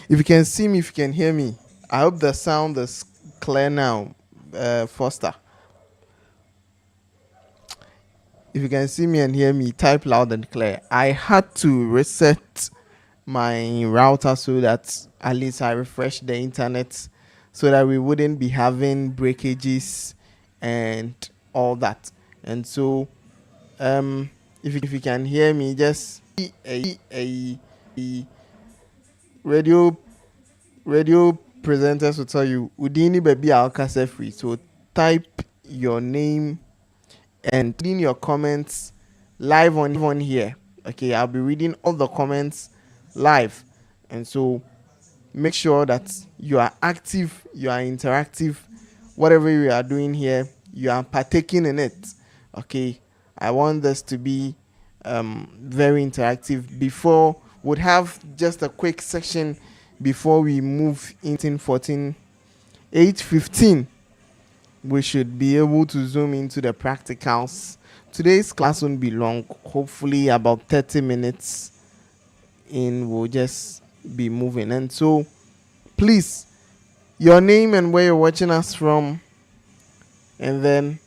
If you can see me, if you can hear me, I hope the sound is clear now. Foster, if you can see me and hear me, type loud and clear. I had to reset my router so that at least I refreshed the internet so that we wouldn't be having breakages and all that. And so, if you can hear me, just a radio radio presenters will tell you Udini baby Alcasa free. So type your name and in your comments live on here. Okay, I'll be reading all the comments live. And so make sure that you are active, you are interactive. Whatever you are doing here, you are partaking in it. Okay, I want this to be very interactive. Before would have just a quick section before we move into 14 8:15. We should be able to zoom into the practicals. Today's class won't be long, hopefully about 30 minutes in. We'll just be moving. And so please, your name and where you're watching us from, and then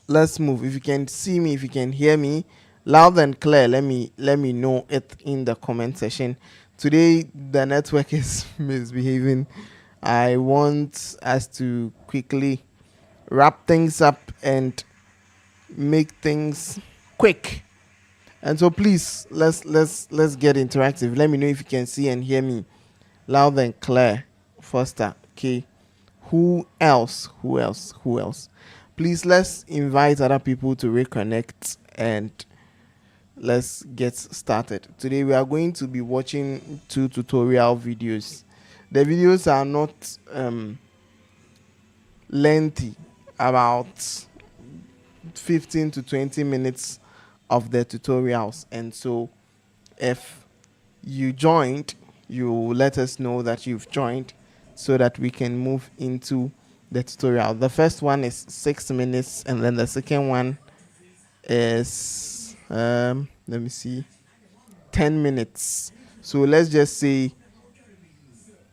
let's move. If you can see me, if you can hear me loud and clear, let me know it in the comment section. Today the network is misbehaving. I want us to quickly wrap things up and make things quick. And so please, let's get interactive. Let me know if you can see and hear me loud and clear. Foster, okay. Who else? Please, let's invite other people to reconnect and let's get started. Today we are going to be watching 2 tutorial videos. The videos are not lengthy, about 15 to 20 minutes of the tutorials. And so if you joined, you let us know that you've joined so that we can move into the tutorial. The first one is 6 minutes, and then the second one is let me see, 10 minutes. So let's just say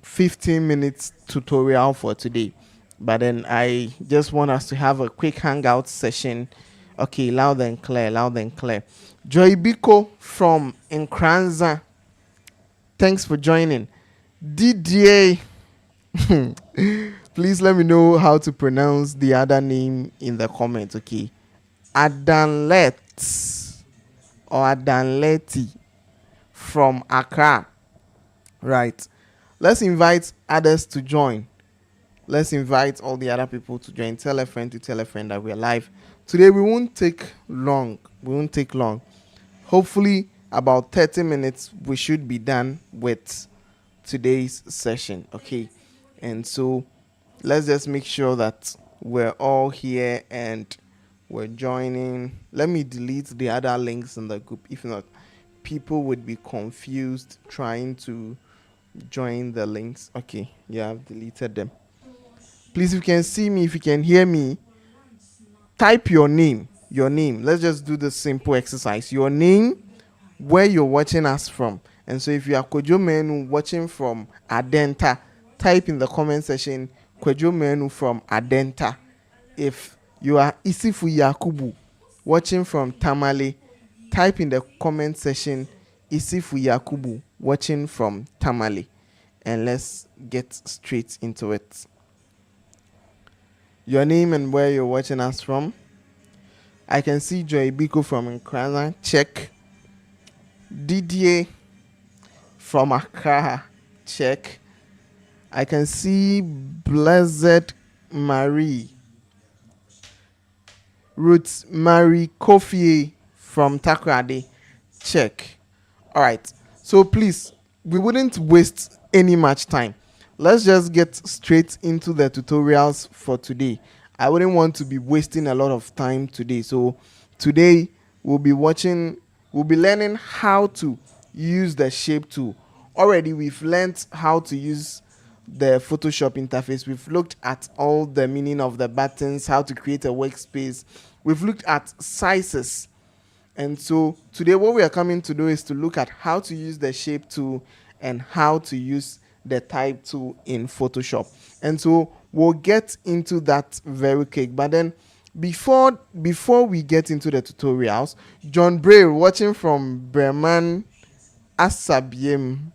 15 minutes tutorial for today. But then I just want us to have a quick hangout session. Okay, loud and clear. Joy Biko from Nkranza, thanks for joining. Didier, please let me know how to pronounce the other name in the comments. Okay, Adanlet or Adanleti from Accra. Right, let's invite others to join. Let's invite all the other people to join. Tell a friend to tell a friend that we're live. Today we won't take long. Hopefully about 30 minutes we should be done with today's session. Okay, and so let's just make sure that we're all here and we're joining. Let me delete the other links in the group. If not, people would be confused trying to join the links. Okay, yeah, I've deleted them. Please, if you can see me, if you can hear me, type your name. Let's just do the simple exercise. Your name, where you're watching us from. And so if you are Kojo Menu watching from Adenta, type in the comment section Kojo Menu from Adenta. If you are Isifu Yakubu watching from Tamale, type in the comment section Isifu Yakubu watching from Tamale. And let's get straight into it. Your name and where you're watching us from. I can see Joy Biko from Nkranza. Check. Didier from Accra. Check. I can see Blessed Marie. Ruth Marie Kofi from Takrade. Check. All right. So please, we wouldn't waste any much time. Let's just get straight into the tutorials for today. I wouldn't want to be wasting a lot of time today. So today we'll be learning how to use the shape tool. Already we've learned how to use the Photoshop interface. We've looked at all the meaning of the buttons, how to create a workspace. We've looked at sizes. And so today what we are coming to do is to look at how to use the shape tool and how to use the type tool in Photoshop. And so we'll get into that very quick. But then before we get into the tutorials, John Bray watching from Bremen Asabiem.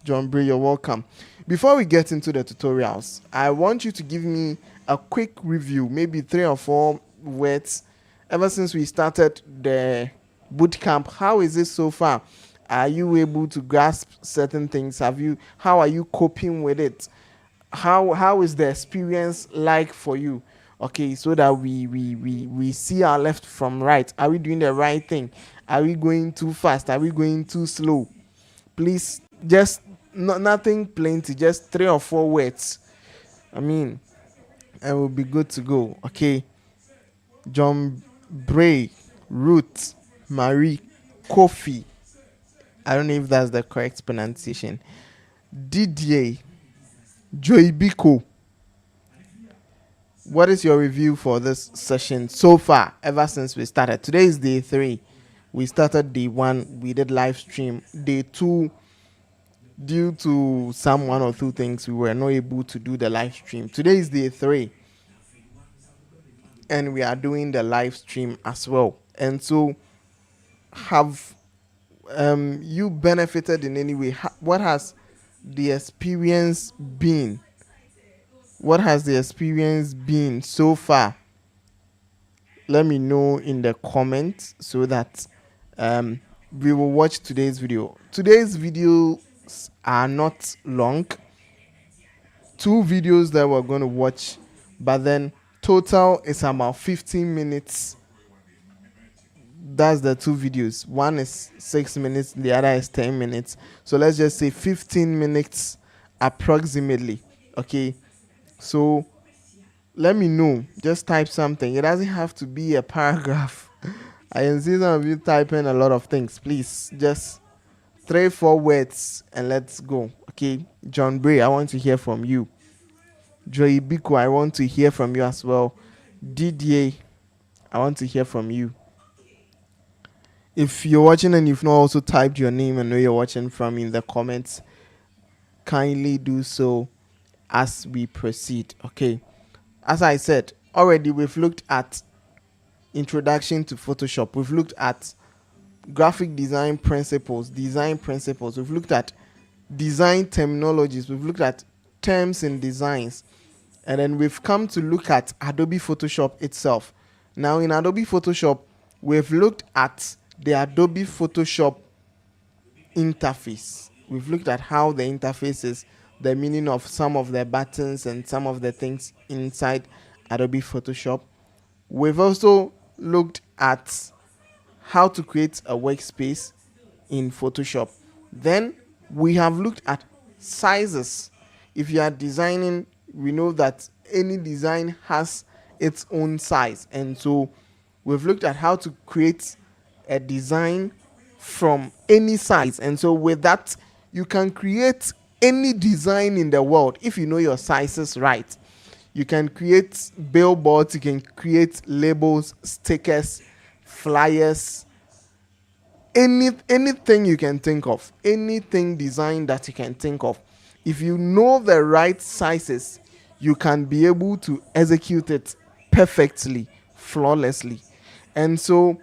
John Bray, you're welcome. Before we get into the tutorials, I want you to give me a quick review, maybe 3 or 4 words. Ever since we started the bootcamp, how is it so far? Are you able to grasp certain things? How are you coping with it? How is the experience like for you? Okay, so that we see our left from right. Are we doing the right thing? Are we going too fast? Are we going too slow? Please, just nothing plenty, just 3 or 4 words. I mean, I will be good to go. Okay. John Bray, Ruth, Marie, Kofi. I don't know if that's the correct pronunciation. Didier, Joibiko. What is your review for this session so far, ever since we started? Today is day 3. We started day 1. We did live stream. Day 2, due to some 1 or 2 things, we were not able to do the live stream. Today is day 3. And we are doing the live stream as well. And so, have you benefited in any way? What has the experience been? What has the experience been so far? Let me know in the comments so that we will watch today's video. Today's videos are not long. 2 videos that we're going to watch, but then total is about 15 minutes. That's the 2 videos. One is 6 minutes, the other is 10 minutes. So let's just say 15 minutes approximately. Okay, so let me know. Just type something. It doesn't have to be a paragraph. I can see some of you typing a lot of things. Please just 3-4 words and let's go. Okay, John Bray, I want to hear from you. Joy Biko, I want to hear from you as well. Didier, I want to hear from you. If you're watching and you've not also typed your name and where you're watching from in the comments, kindly do so as we proceed. Okay, as I said already, we've looked at introduction to Photoshop. We've looked at graphic design principles. We've looked at design terminologies. We've looked at terms and designs. And then we've come to look at Adobe Photoshop itself. Now in Adobe Photoshop, we've looked at the Adobe Photoshop interface. We've looked at how the interface is, the meaning of some of the buttons and some of the things inside Adobe Photoshop. We've also looked at how to create a workspace in Photoshop. Then we have looked at sizes. If you are designing, we know that any design has its own size, and so we've looked at how to create a design from any size. And so with that, you can create any design in the world if you know your sizes right. You can create billboards, you can create labels, stickers, flyers, anything you can think of, anything design that you can think of. If you know the right sizes, you can be able to execute it perfectly, flawlessly. And so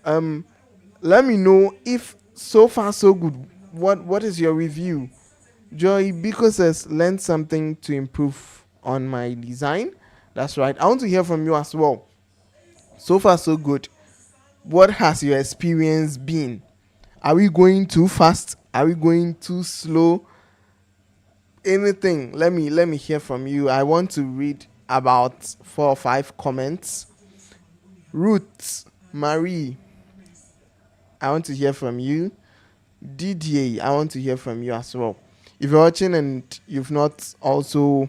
let me know if so far so good. What is your review? Joy Biko says, learn something to improve on my design. That's right. I want to hear from you as well. So far so good. What has your experience been? Are we going too fast? Are we going too slow? Anything. Let me hear from you. I want to read about 4 or 5 comments. Ruth, Marie, I want to hear from you. Didier, I want to hear from you as well. If you're watching and you've not also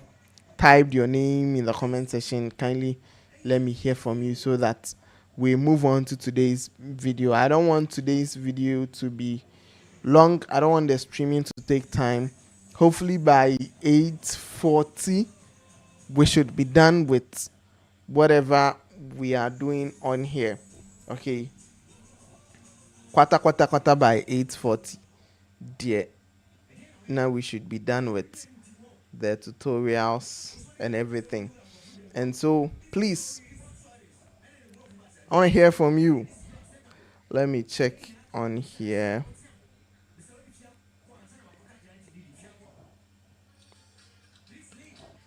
typed your name in the comment section, kindly let me hear from you so that we move on to today's video. I don't want today's video to be long. I don't want the streaming to take time. Hopefully by 8:40 we should be done with whatever we are doing on here. Okay, quarter by 8:40, dear. now we should be done with the tutorials and everything. And so please, I want to hear from you. Let me check on here.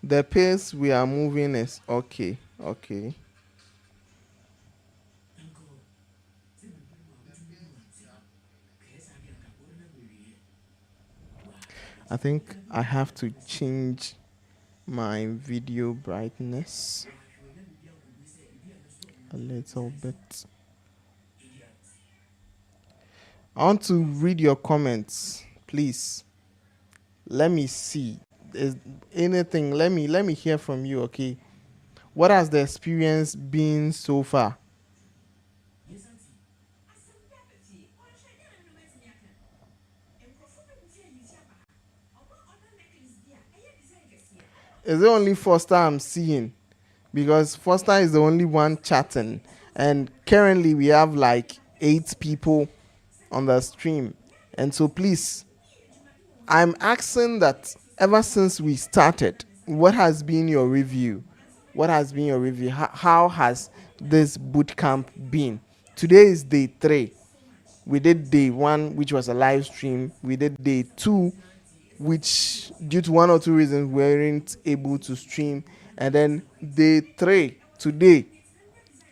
The pace we are moving is okay. Okay. I think I have to change my video brightness a little bit. I want to read your comments, please. Let me see. Is anything? Let me hear from you. Okay. What has the experience been so far? Is it only Foster I'm seeing? Because Foster is the only one chatting, and currently we have like 8 people on the stream. And so please, I'm asking that ever since we started, what has been your review? What has been your review? How has this boot camp been? Today is day 3. We did day 1, which was a live stream. We did day 2, which due to one or two reasons we weren't able to stream. And then day 3, today.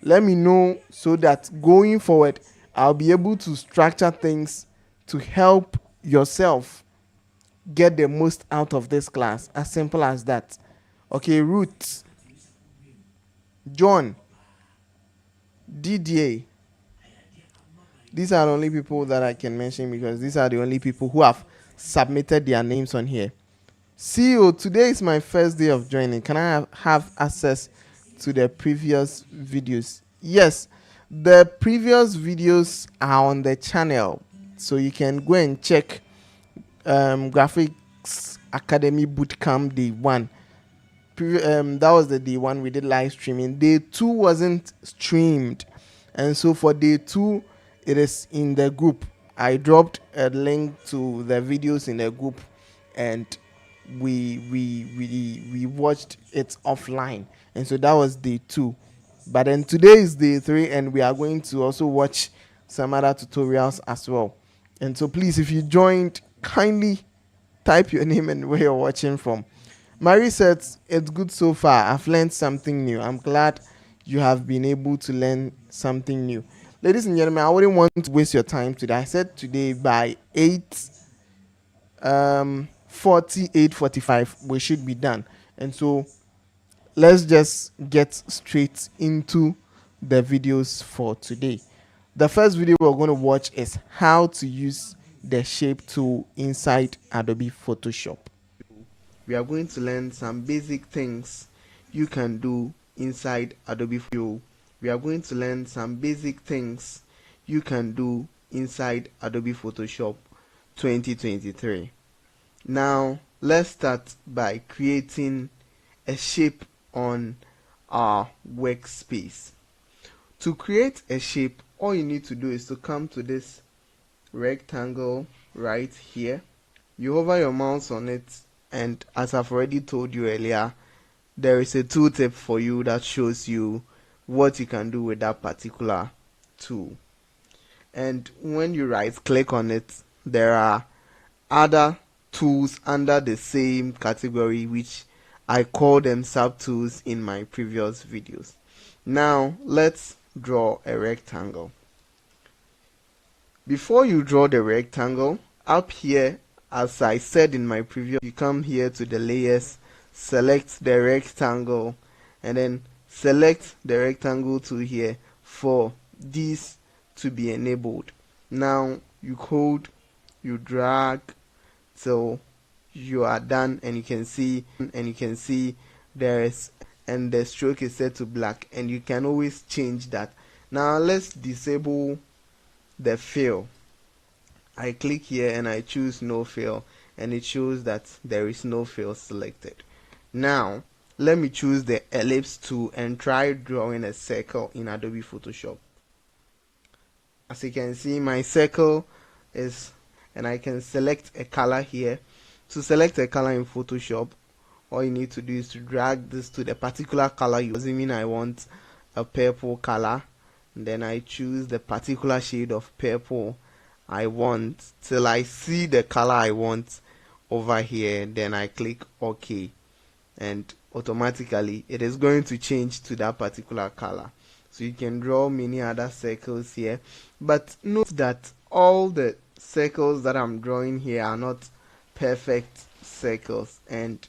Let me know so that going forward, I'll be able to structure things to help yourself get the most out of this class. As simple as that. Okay, Ruth, John, DDA. These are the only people that I can mention because these are the only people who have submitted their names on here. CEO, today is my first day of joining. Can I have access to the previous videos? Yes, the previous videos are on the channel, so you can go and check Graphics Academy Bootcamp Day 1. That was the day 1 we did live streaming. Day 2 wasn't streamed, and so for day 2 it is in the group. I dropped a link to the videos in the group, and we watched it offline, and so that was day 2. But then today is day 3, and we are going to also watch some other tutorials as well. And so please, if you joined, kindly type your name and where you're watching from. Marie says, it's good so far. I've learned something new. I'm glad you have been able to learn something new. Ladies and gentlemen, I wouldn't want to waste your time today. I said today by 8:45 we should be done. And so let's just get straight into the videos for today. The first video we're going to watch is how to use the shape tool inside Adobe Photoshop. We are going to learn some basic things you can do inside Adobe Photoshop. We are going to learn some basic things you can do inside Adobe Photoshop 2023. Now, let's start by creating a shape on our workspace. To create a shape, all you need to do is to come to this rectangle right here. You hover your mouse on it, and as I've already told you earlier, there is a tooltip for you that shows you what you can do with that particular tool. And when you right click on it, there are other tools under the same category, which I call them subtools in my previous videos. Now let's draw a rectangle. Before you draw the rectangle, up here, as I said in my previous, you come here to the layers, select the rectangle, and then select the rectangle tool here for this to be enabled. Now you hold, you drag till you are done, and you can see there is, and the stroke is set to black, and you can always change that. Now let's disable the fill. I click here and I choose no fill, and it shows that there is no fill selected. Now let me choose the ellipse tool and try drawing a circle in Adobe Photoshop. As you can see, my circle is, and I can select a color here To select a color in Photoshop, all you need to do is to drag this to the particular color you assuming I want a purple color, and then I choose the particular shade of purple I want till I see the color I want over here. Then I click OK, and automatically it is going to change to that particular color. So you can draw many other circles here, but note that all the circles that I'm drawing here are not perfect circles, and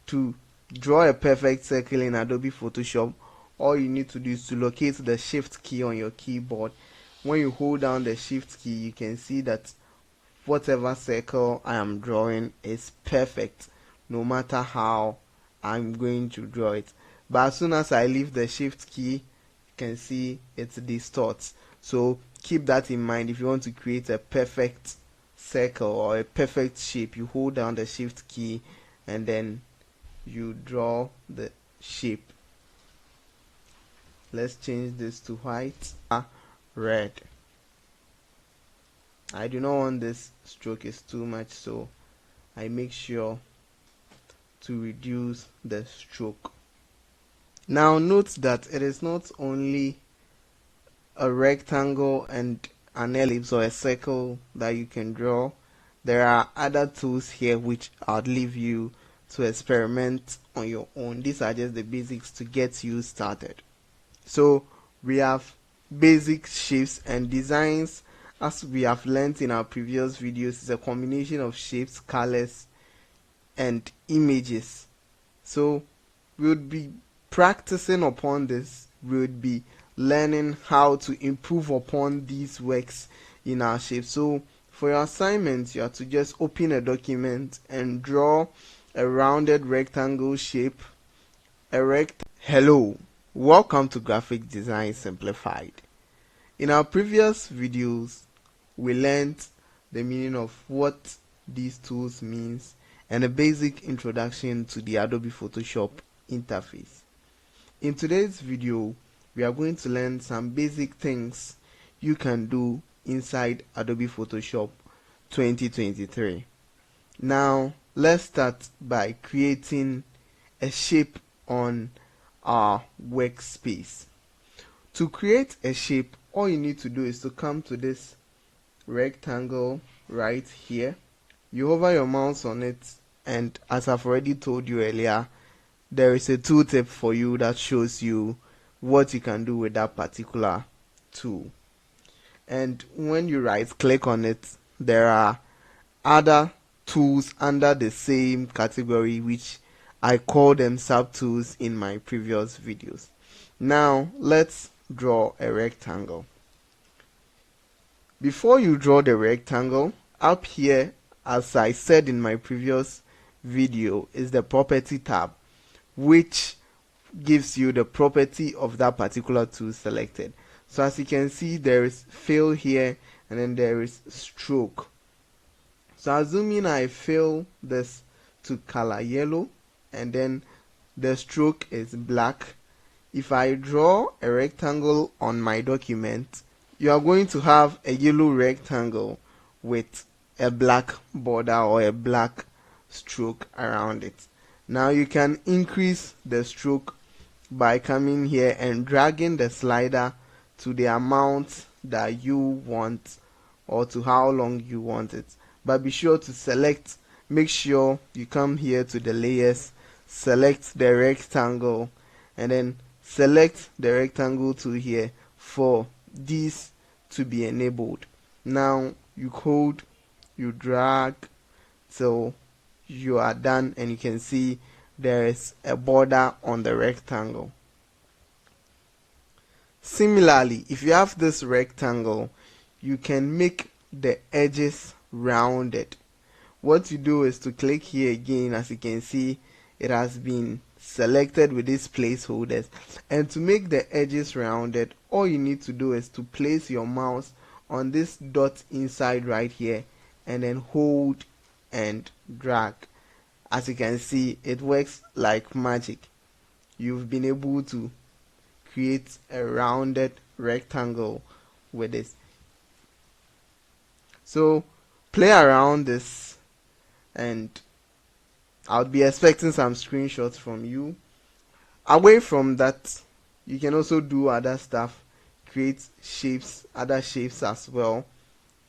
to draw a perfect circle in Adobe Photoshop, all you need to do is to locate the shift key on your keyboard. When you hold down the shift key, you can see that whatever circle I am drawing is perfect, no matter how I'm going to draw it. But as soon as I leave the shift key, you can see it distorts. So keep that in mind. If you want to create a perfect circle or a perfect shape, you hold down the shift key and then you draw the shape. Let's change this to white, red. I do not want this stroke is too much, so I make sure to reduce the stroke. Now note that it is not only a rectangle and an ellipse or a circle that you can draw. There are other tools here which I'll leave you to experiment on your own. These are just the basics to get you started. So we have basic shapes and designs. As we have learned in our previous videos, it's a combination of shapes, colors, and images. So we would be practicing upon this. We would be learning how to improve upon these works in our shapes. So for your assignments, you have to just open a document and draw a rounded rectangle shape. Hello, welcome to Graphic Design Simplified. In our previous videos, we learned the meaning of what these tools means and a basic introduction to the Adobe Photoshop interface. In today's video, we are going to learn some basic things you can do inside Adobe Photoshop 2023. Now, let's start by creating a shape on our workspace. To create a shape, all you need to do is to come to this rectangle right here. You hover your mouse on it, and as I've already told you earlier, there is a tooltip for you that shows you what you can do with that particular tool. And when you right click on it, there are other tools under the same category which I call them subtools in my previous videos. Now let's draw a rectangle. Before you draw the rectangle, up here, as I said in my previous video, is the property tab, which gives you the property of that particular tool selected. So as you can see, there is fill here and then there is stroke. So assuming I fill this to color yellow and then the stroke is black, if I draw a rectangle on my document, you are going to have a yellow rectangle with a black border or a black stroke around it. Now you can increase the stroke by coming here and dragging the slider to the amount that you want or to how long you want it. But be sure to select, make sure you come here to the layers, select the rectangle, and then select the rectangle to here for these to be enabled. Now you hold, you drag till you are done, and you can see there is a border on the rectangle. Similarly, if you have this rectangle, you can make the edges rounded. What you do is to click here again. As you can see, it has been selected with these placeholders, and to make the edges rounded, all you need to do is to place your mouse on this dot inside right here and then hold and drag. As you can see, it works like magic. You've been able to create a rounded rectangle with this. So play around this and I'll be expecting some screenshots from you. Away from that, you can also do other stuff, create shapes, other shapes as well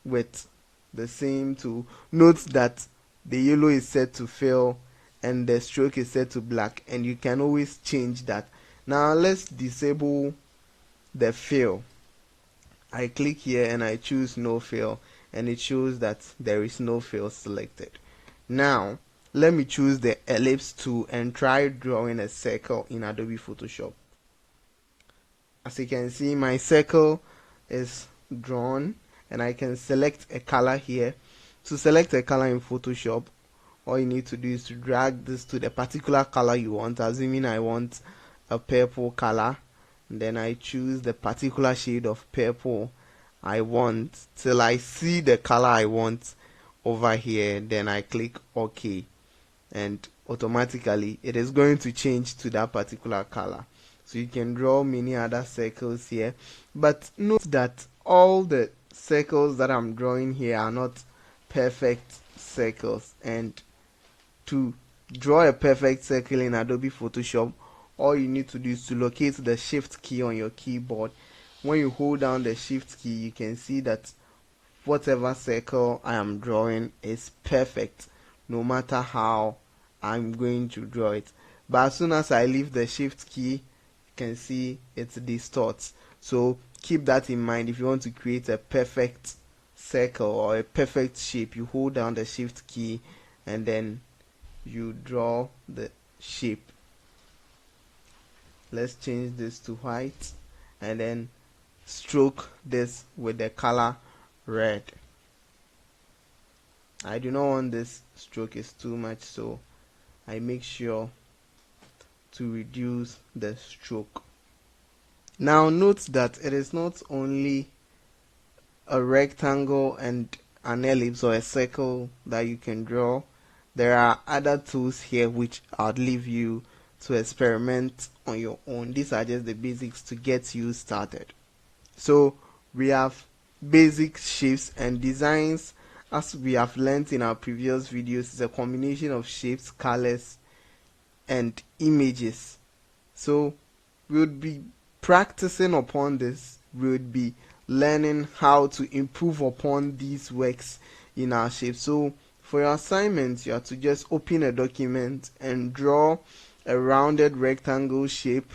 with the same tool. Note that the yellow is set to fill and the stroke is set to black, and you can always change that. Now let's disable the fill. I click here and I choose no fill, and it shows that there is no fill selected. Now let me choose the ellipse tool and try drawing a circle in Adobe Photoshop. As you can see, my circle is drawn, and I can select a color here. To select a color in Photoshop, all you need to do is to drag this to the particular color you want. Assuming I want a purple color, and then I choose the particular shade of purple I want till I see the color I want over here. Then I click OK, and automatically it is going to change to that particular color. So you can draw many other circles here, but note that all the circles that I'm drawing here are not perfect circles, and to draw a perfect circle in Adobe Photoshop, all you need to do is to locate the shift key on your keyboard. When you hold down the shift key, you can see that whatever circle I am drawing is perfect, no matter how I'm going to draw it. But as soon as I leave the shift key, you can see it distorts. So keep that in mind. If you want to create a perfect circle or a perfect shape, you hold down the shift key and then you draw the shape. Let's change this to white and then stroke this with the color red. I do not want this stroke is too much, so I make sure to reduce the stroke. Now note that it is not only a rectangle and an ellipse or a circle that you can draw. There are other tools here which I'll leave you to experiment on your own. These are just the basics to get you started. So we have basic shapes and designs. As we have learned in our previous videos, it's a combination of shapes, colors, and images. So we would be practicing upon this. We would be learning how to improve upon these works in our shapes. So for your assignments, you have to just open a document and draw a rounded rectangle shape,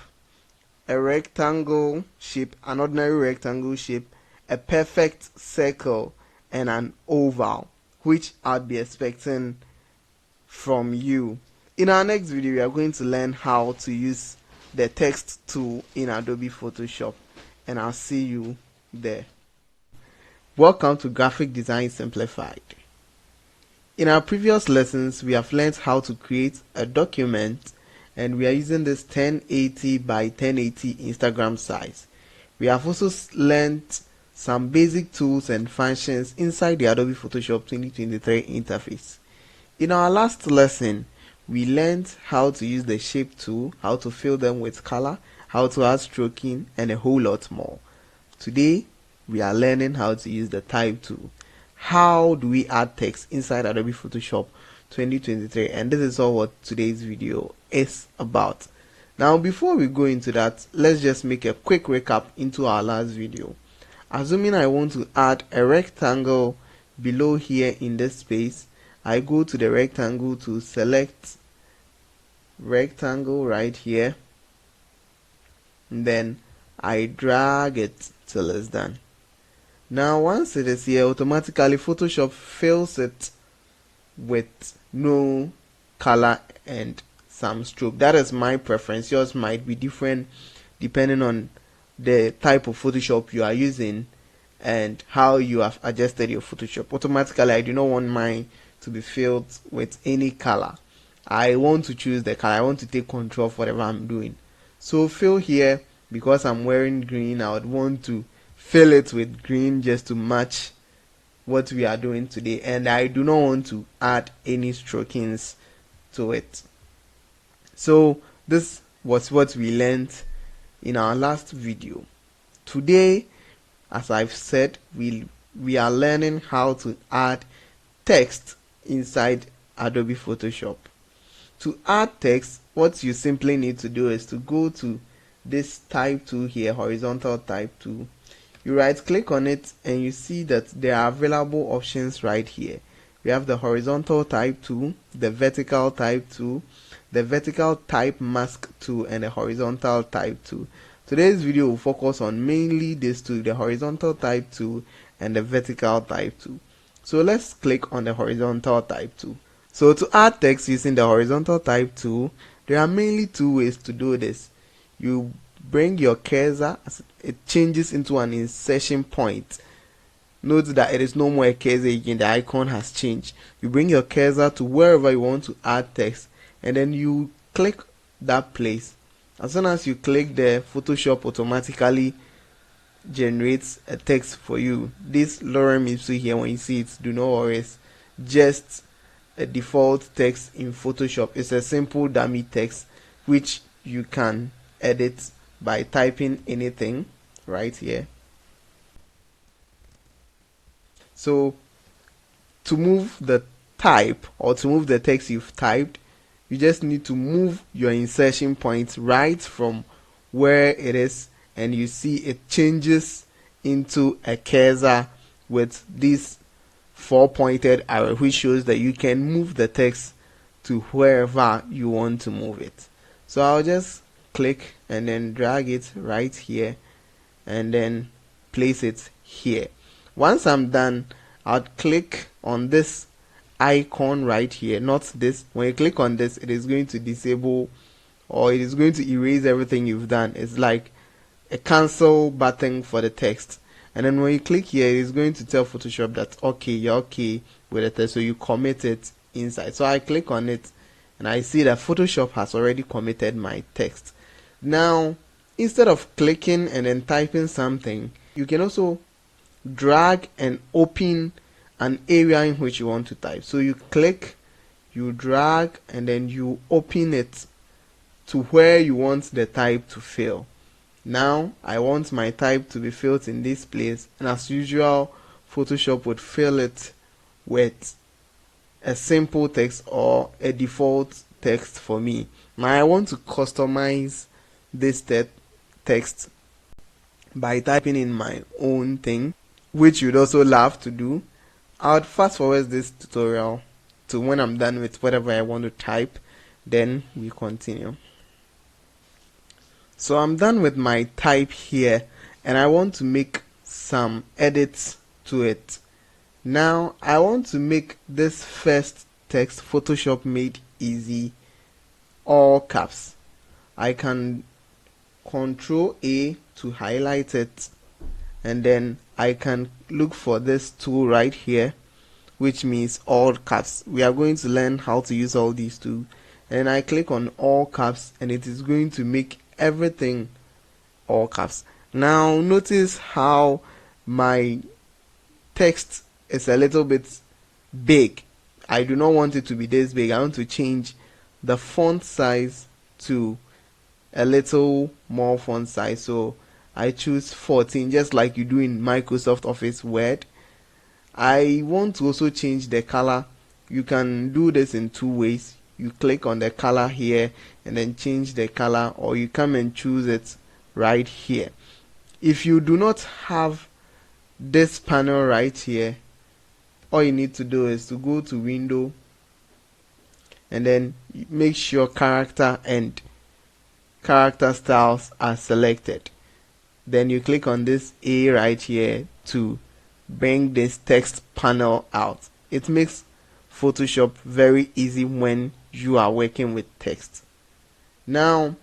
a rectangle shape, an ordinary rectangle shape, a perfect circle, and an oval, which I'll be expecting from you. In our next video, we are going to learn how to use the text tool in Adobe Photoshop, and I'll see you there. Welcome to Graphic Design Simplified. In our previous lessons, we have learned how to create a document, and we are using this 1080 by 1080 Instagram size. We have also learned some basic tools and functions inside the Adobe Photoshop 2023 interface. In our last lesson, we learned how to use the shape tool, how to fill them with color, how to add stroking, and a whole lot more. Today, we are learning how to use the type tool. How do we add text inside Adobe Photoshop 2023? And this is all what today's video is about. Now, before we go into that, let's just make a quick recap into our last video. Assuming I want to add a rectangle below here in this space, I go to the rectangle to select rectangle right here, and then I drag it till it's done. Now once it is here, automatically Photoshop fills it with no color and some stroke. That is my preference. Yours might be different depending on the type of Photoshop you are using and how you have adjusted your Photoshop. Automatically, I do not want mine to be filled with any color. I want to choose the color. I want to take control of whatever I'm doing. So fill here, because I'm wearing green, I would want to fill it with green just to match what we are doing today, and I do not want to add any strokings to it. So this was what we learned in our last video. Today, as I've said, we are learning how to add text inside Adobe Photoshop. To add text, what you simply need to do is to go to this type tool here, horizontal type tool. You right click on it and you see that there are available options right here. We have the horizontal type tool, the vertical type tool, the vertical type mask tool, and the horizontal type tool. Today's video will focus on mainly these two, the horizontal type tool and the vertical type tool. So let's click on the horizontal type tool. So to add text using the horizontal type tool, there are mainly two ways to do this. You bring your cursor, it changes into an insertion point. Note that it is no more a cursor again, the icon has changed. You bring your cursor to wherever you want to add text and then you click that place. As soon as you click there, Photoshop automatically generates a text for you. This lorem ipsum here, when you see it, do not worry, it's just a default text in Photoshop. It's a simple dummy text which you can edit by typing anything right here. So to move the type or to move the text you've typed, you just need to move your insertion point right from where it is, and you see it changes into a cursor with this 4-pointed arrow, which shows that you can move the text to wherever you want to move it. So I'll just click and then drag it right here and then place it here. Once I'm done, I'll click on this icon right here, not this. When you click on this, it is going to disable or it is going to erase everything you've done. It's like a cancel button for the text. And then when you click here, it is going to tell Photoshop that okay, you're okay with the text, so you commit it inside. So I click on it and I see that Photoshop has already committed my text. Now, instead of clicking and then typing something, you can also drag and open an area in which you want to type. So you click, you drag, and then you open it to where you want the type to fill. Now I want my type to be filled in this place, and as usual, Photoshop would fill it with a simple text or a default text for me. Now I want to customize this text by typing in my own thing, which you'd also love to do. I would fast forward this tutorial to when I'm done with whatever I want to type, then we continue. So I'm done with my type here and I want to make some edits to it. Now I want to make this first text, Photoshop made easy, all caps. I can Ctrl A to highlight it, and then I can look for this tool right here, which means all caps. We are going to learn how to use all these tools, and I click on all caps and it is going to make everything all caps. Now notice how my text is a little bit big. I do not want it to be this big. I want to change the font size to a little more font size, so I choose 14, just like you do in Microsoft Office Word. I want to also change the color. You can do this in two ways. You click on the color here and then change the color, or you come and choose it right here. If you do not have this panel right here, all you need to do is to go to Window and then make sure character and character styles are selected. Then you click on this A right here to bring this text panel out. It makes Photoshop very easy when you are working with text. Now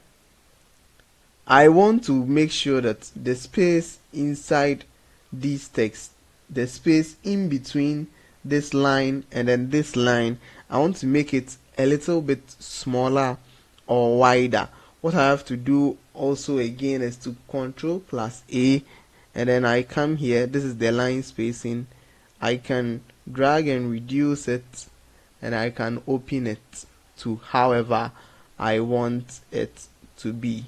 I want to make sure that the space inside this text, the space in between this line and then this line, I want to make it a little bit smaller or wider. What I have to do also again is to Ctrl plus A, and then I come here. This is the line spacing. I can drag and reduce it, and I can open it to however I want it to be.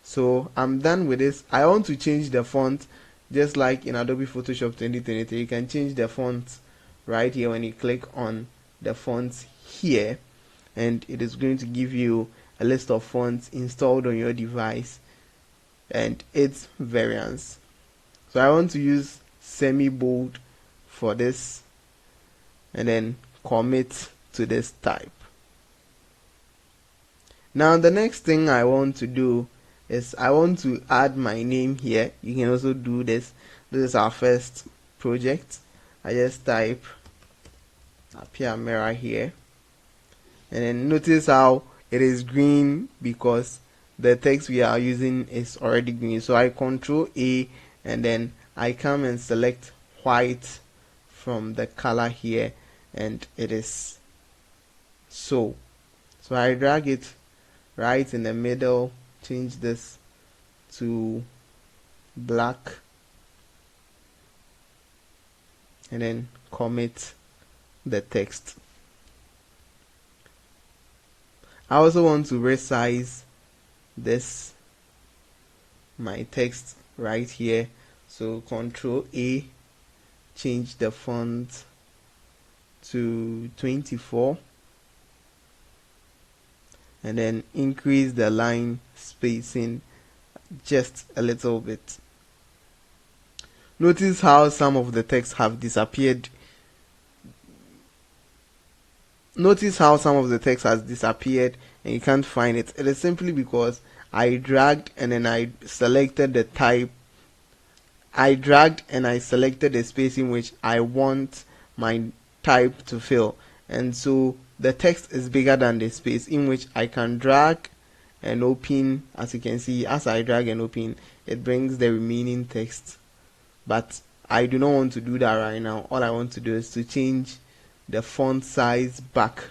So I'm done with this. I want to change the font, just like in Adobe Photoshop 2023. You can change the font right here when you click on the fonts here, and it is going to give you a list of fonts installed on your device and its variants. So I want to use semi bold for this, and then commit to this type. Now the next thing I want to do is I want to add my name here. You can also do this. This is our first project. I just type Appear Mirror here, and then notice how it is green because the text we are using is already green. So I Control A, and then I come and select white from the color here, and it is so I drag it right in the middle, change this to black, and then commit the text. I also want to resize this, my text right here. So Control A, change the font to 24, and then increase the line spacing just a little bit. Notice how some of the text have disappeared. Notice how some of the text has disappeared and you can't find it. It is simply because I dragged and then I selected the type. I dragged and I selected the space in which I want my type to fill, and so the text is bigger than the space in which I can drag and open. As you can see, as I drag and open, it brings the remaining text, but I do not want to do that right now. All I want to do is to change the font size back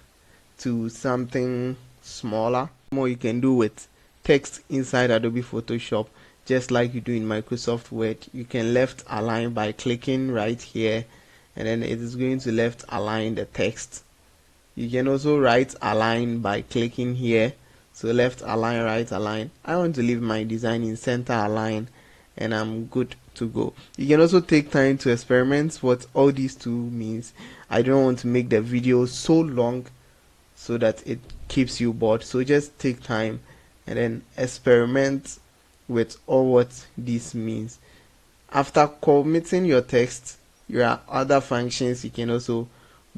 to something smaller. More you can do with text inside Adobe Photoshop, just like you do in Microsoft Word. You can left align by clicking right here, and then it is going to left align the text. You can also right align by clicking here. So left align, right align. I want to leave my design in center align, and I'm good to go. You can also take time to experiment what all these two means. I don't want to make the video so long so that it keeps you bored, so just take time and then experiment with all what this means. After committing your text, there are other functions you can also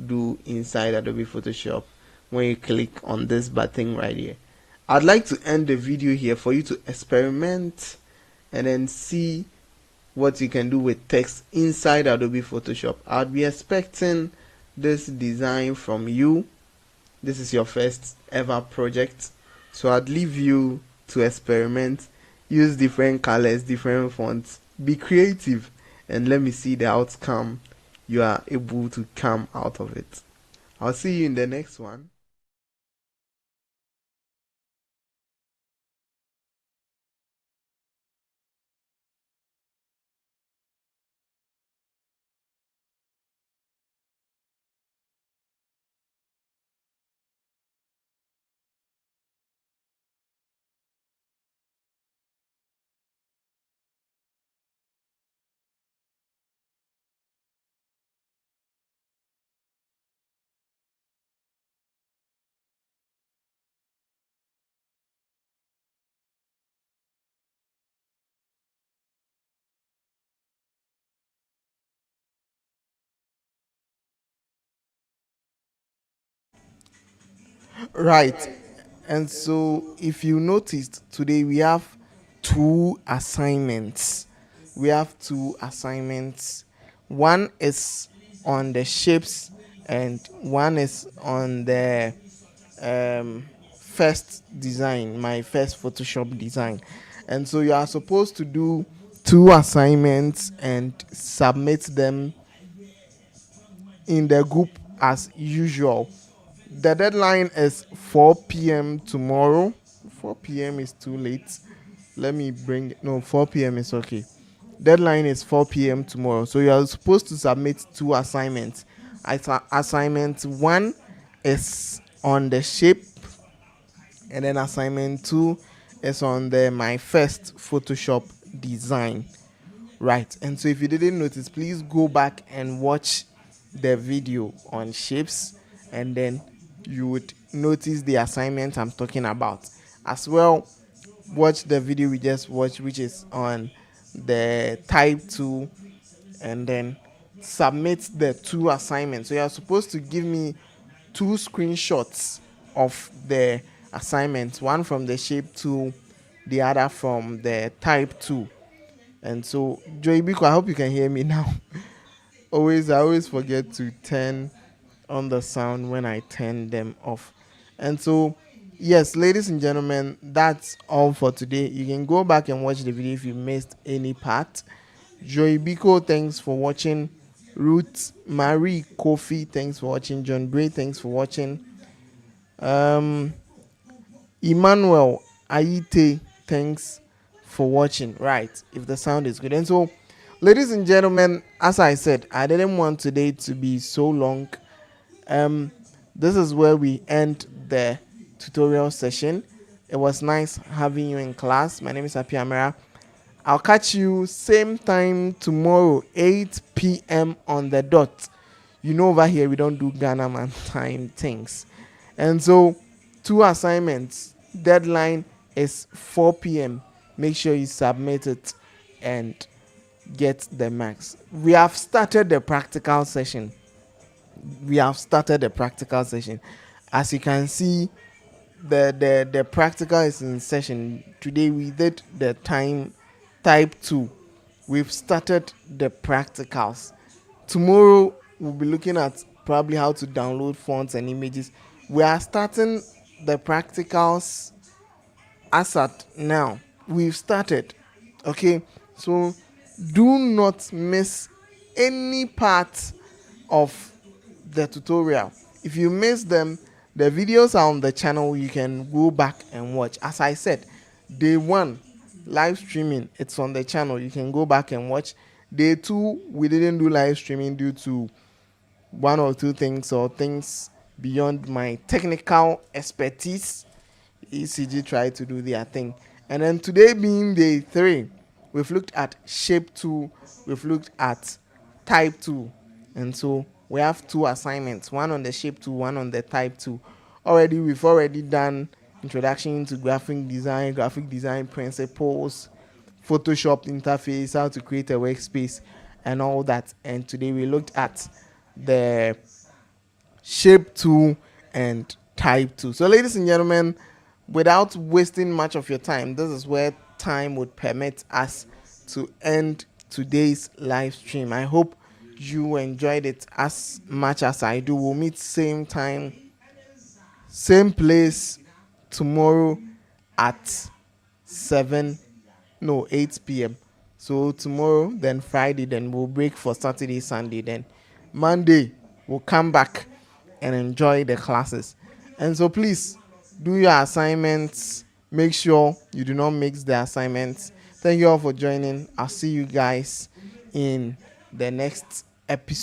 do inside Adobe Photoshop when you click on this button right here. I'd like to end the video here for you to experiment and then see what you can do with text inside Adobe Photoshop. I'd be expecting this design from you. This is your first ever project, so I'd leave you to experiment, use different colors, different fonts, be creative, and let me see the outcome you are able to come out of it. I'll see you in the next one. Right. And so, if you noticed, today we have two assignments. We have two assignments. One is on the shapes, and one is on the first design, my first Photoshop design. And so, you are supposed to do two assignments and submit them in the group as usual. The deadline is 4 p.m. tomorrow. 4 p.m. is too late. Let me bring no 4 p.m. is okay. Deadline is 4 p.m. tomorrow. So you are supposed to submit two assignments. Assignment one is on the shape, and then assignment two is on the my first Photoshop design. Right. And so if you didn't notice, please go back and watch the video on shapes, and then you would notice the assignment I'm talking about. As well, watch the video we just watched, which is on the type 2, and then submit the 2 assignments. So you're supposed to give me 2 screenshots of the assignments, one from the shape 2, the other from the type 2. And so, Joey Biko, I hope you can hear me now. I always forget to turn on the sound when I turn them off. And so, yes, ladies and gentlemen, that's all for today. You can go back and watch the video if you missed any part. Joey Biko, thanks for watching. Ruth Marie Kofi, thanks for watching. John Bray, thanks for watching. Emmanuel Aite, thanks for watching. Right, if the sound is good. And so, ladies and gentlemen, as I said, I didn't want today to be so long. This is where we end the tutorial session. It was nice having you in class. My name is Api Amara. I'll catch you same time tomorrow, 8 p.m. on the dot. You know, over here we don't do Ghana man time things. And so, 2 assignments. Deadline is 4 p.m. Make sure you submit it and get the marks. We have started the practical session. As you can see, the practical is in session. Today we did the type 2. We've started the practicals. Tomorrow we'll be looking at probably how to download fonts and images. We are starting the practicals as at now. We've started. Okay, so do not miss any part of the tutorial. If you miss them, the videos are on the channel. You can go back and watch. As I said, day 1 live streaming, it's on the channel. You can go back and watch. Day 2, we didn't do live streaming due to 1 or 2 things, or things beyond my technical expertise. ECG tried to do their thing. And then today being day 3, we've looked at shape 2, we've looked at type 2. And so we have 2 assignments, one on the shape 2, one on the type 2. We've already done introduction to graphic design principles, Photoshop interface, how to create a workspace, and all that. And today we looked at the shape 2 and type 2. So, ladies and gentlemen, without wasting much of your time, this is where time would permit us to end today's live stream. I hope you enjoyed it as much as I do. We'll meet same time, same place tomorrow at 8 p.m. So tomorrow, then Friday, then we'll break for Saturday, Sunday, then Monday we'll come back and enjoy the classes. And so please do your assignments. Make sure you do not mix the assignments. Thank you all for joining. I'll see you guys in the next episode.